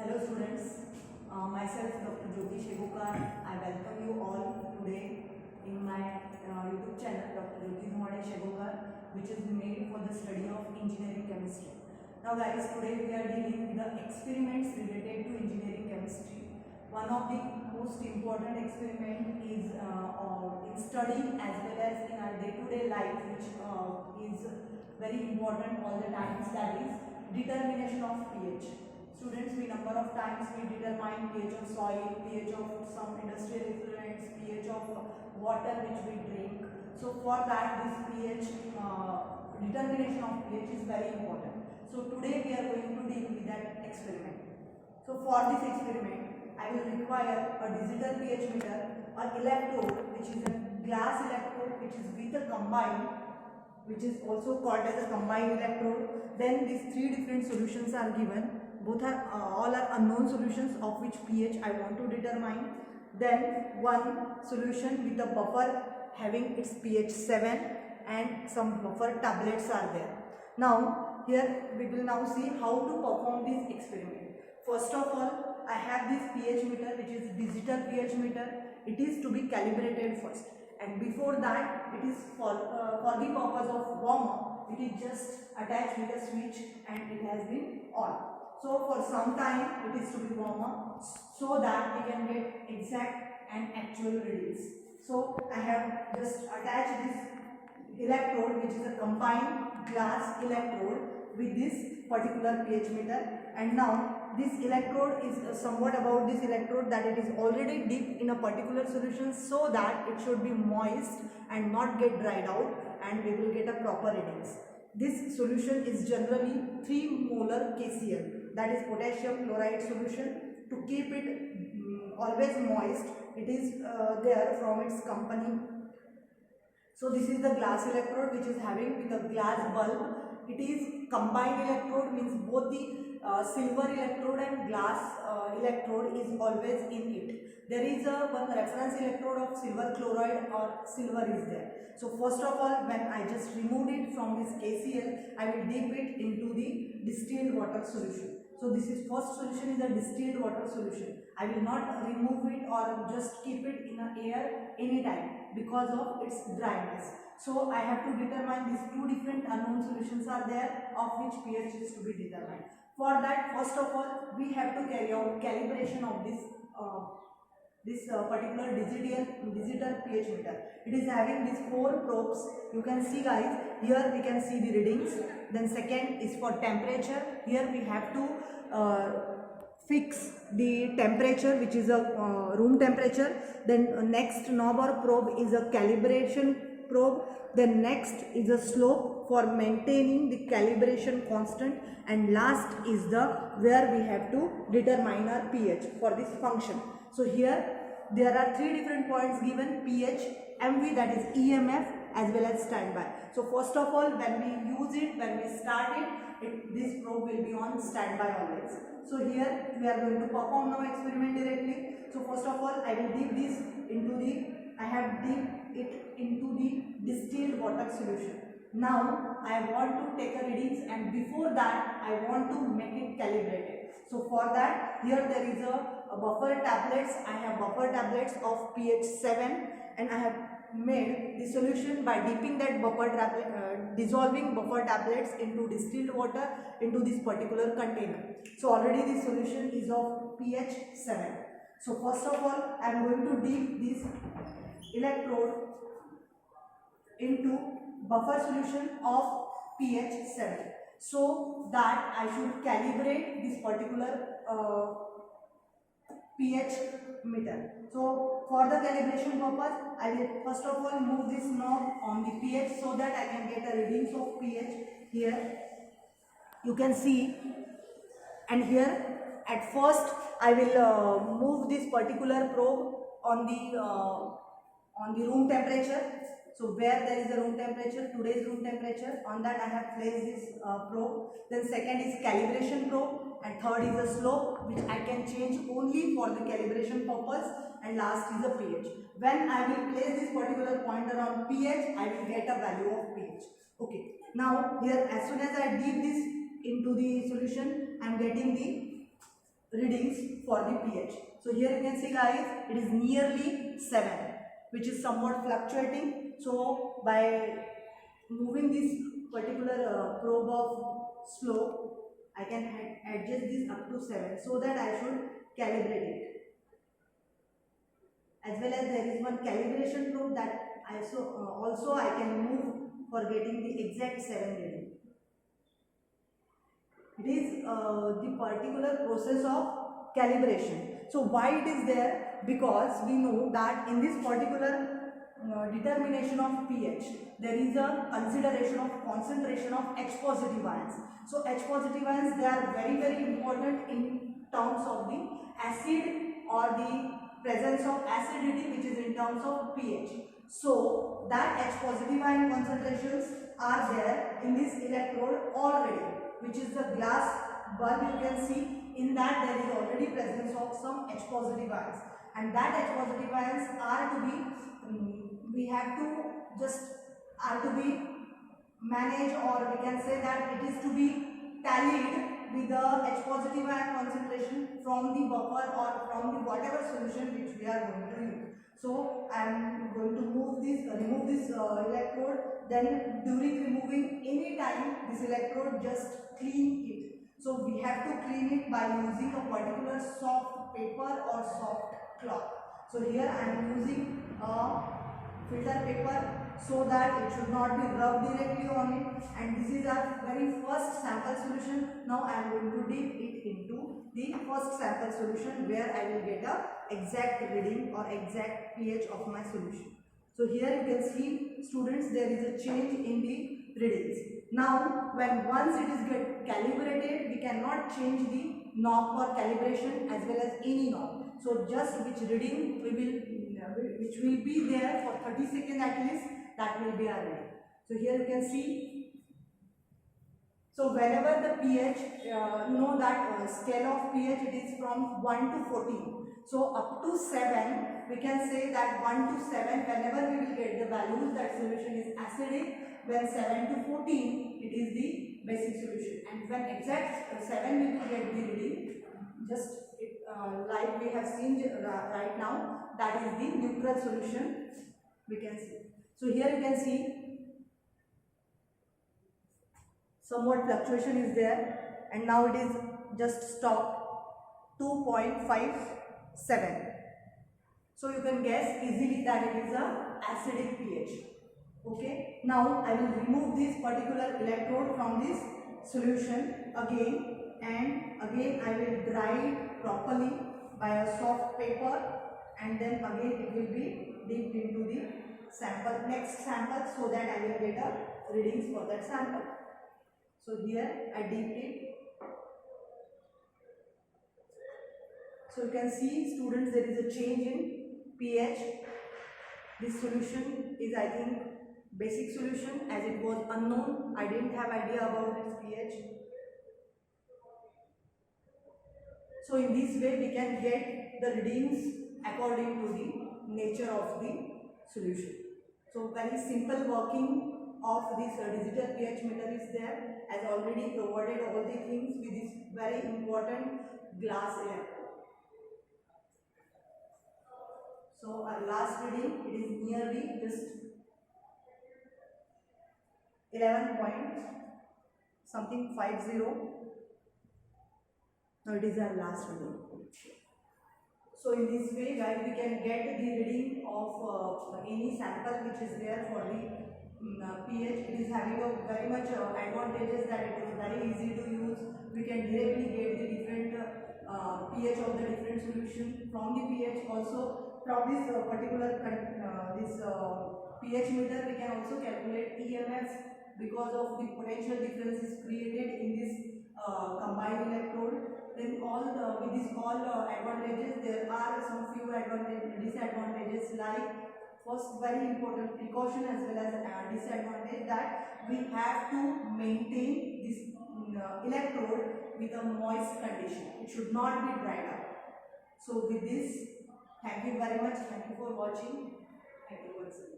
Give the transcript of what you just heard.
Hello students, myself Dr. Jyoti Shegukar. I welcome you all today in my YouTube channel Dr. Jyoti Shegukar, which is made for the study of engineering chemistry. Now guys, today we are dealing with the experiments related to engineering chemistry. One of the most important experiment is in study as well as in our day-to-day life, which is very important all the times, that is determination of pH. Students, we number of times we determine pH of soil, pH of some industrial effluents, pH of water which we drink. So for that, this pH determination of pH is very important. So today we are going to deal with that experiment. So for this experiment, I will require a digital pH meter, an electrode which is a glass electrode which is with a combined, which is also called as a combined electrode. Then these three different solutions are given. Both are all are unknown solutions of which pH I want to determine. Then one solution with a buffer having its pH 7 and some buffer tablets are there. Now here we will now see how to perform this experiment. First of all, I have this pH meter which is digital pH meter. It is to be calibrated first, and before that it is for the purpose of warm up. It is just attached with a switch and it has been on. So for some time it is to be warm up so that we can get exact and actual readings. So I have just attached this electrode which is a combined glass electrode with this particular pH meter, and now this electrode is somewhat about this electrode that it is already dipped in a particular solution so that it should be moist and not get dried out, and we will get a proper readings. This solution is generally 3 molar KCl, that is potassium chloride solution. To keep it always moist, it is there from its company. So this is the glass electrode which is having with a glass bulb. It is combined electrode, means both the silver electrode and glass electrode is always in it. There is one reference electrode of silver chloride or silver is there. So first of all, when I just removed it from this KCl, I will dip it into the distilled water solution. So this is first solution is a distilled water solution. I will not remove it or just keep it in the air anytime because of its dryness. So I have to determine these two different unknown solutions are there of which pH is to be determined. For that, first of all, we have to carry out calibration of this particular digital pH meter. It is having these 4 probes. You can see guys, here we can see the readings. Then second is for temperature. Here we have to fix the temperature, which is a room temperature. Then next knob or probe is a calibration probe. Then next is a slope for maintaining the calibration constant, and last is the where we have to determine our pH for this function. So here there are 3 different points given: pH, MV, that is EMF, as well as standby. So first of all, when we use it, when we start it, this probe will be on standby always. So here we are going to perform now experiment directly. So first of all, I will dip this into the, I have dipped it into the distilled water solution. Now I want to take a readings, and before that I want to make it calibrated. So for that, here there is a buffer tablets. I have buffer tablets of pH 7, and I have made the solution by dipping that buffer tablet, dissolving buffer tablets into distilled water into this particular container. So already this solution is of pH 7. So first of all, I am going to dip this electrode into buffer solution of pH 7 so that I should calibrate this particular pH meter. So for the calibration purpose, I will first of all move this knob on the pH so that I can get a readings of pH. Here you can see, and here at first I will move this particular probe on the room temperature. So where there is a room temperature, today's room temperature, on that I have placed this probe. Then second is calibration probe, and third is the slope, which I can change only for the calibration purpose, and last is the pH. When I will place this particular pointer on pH, I will get a value of pH. Okay. Now here, as soon as I dip this into the solution, I am getting the reading readings for the pH. So here you can see guys, it is nearly 7, which is somewhat fluctuating. So by moving this particular probe of slope, I can adjust this up to 7 so that I should calibrate it. As well as there is one calibration probe that also I can move for getting the exact 7 reading. It is the particular process of calibration. So why it is there? Because we know that in this particular determination of pH, there is a consideration of concentration of H positive ions. So H positive ions, they are very important in terms of the acid or the presence of acidity, which is in terms of pH. So that H positive ion concentrations are there in this electrode already, which is the glass bulb. You can see in that there is already presence of some H positive ions, and that H positive ions are to be managed, or we can say that it is to be tallied with the H positive ion concentration from the buffer or from the whatever solution which we are going to use. So I am going to remove this electrode. Then during removing, any time this electrode, just clean it. So we have to clean it by using a particular soft paper or soft cloth. So here I am using a filter paper so that it should not be rubbed directly on it, and this is our very first sample solution. Now I am going to dip it into the first sample solution where I will get a exact reading or exact pH of my solution. So here you can see, students, there is a change in the readings. Now once it is calibrated, we cannot change the knob for calibration as well as any knob. So just which reading which will be there for 30 seconds at least, that will be our reading. So here you can see. So whenever the pH, scale of pH, it is from 1 to 14. So up to 7, we can say that 1 to 7, whenever we will get the values, that solution is acidic. When 7 to 14, it is the basic solution. And when exact 7 we will get the reading, like we have seen right now, that is the neutral solution, we can see. So here you can see somewhat fluctuation is there, and now it is just stopped 2.57. So you can guess easily that it is a acidic pH. Okay, now I will remove this particular electrode from this solution again, and again I will dry it properly by a soft paper, and then again it will be dipped into the next sample, so that I will get a readings for that sample. So here I dipped it. So you can see, students, there is a change in pH. This solution is, I think, basic solution, as it was unknown. I didn't have idea about its pH. So in this way we can get the readings according to the nature of the solution. So very simple working of this digital pH meter is there, as already provided all the things with this very important glass electrode. So our last reading, it is nearly just 11 point something 50. Now it is our last reading. So in this way, guys, we can get the reading of any sample which is there for the pH. It is having a very much advantages that it is very easy to use. We can directly get the different pH of the different solution from the pH. Also from this particular pH meter, we can also calculate EMF because of the potential differences created in this combined electrode. Then with these all advantages, there are some few disadvantages, like first, very important precaution as well as disadvantage, that we have to maintain this electrode with a moist condition. It should not be dried up. So with this, thank you very much. Thank you for watching. Thank you once again.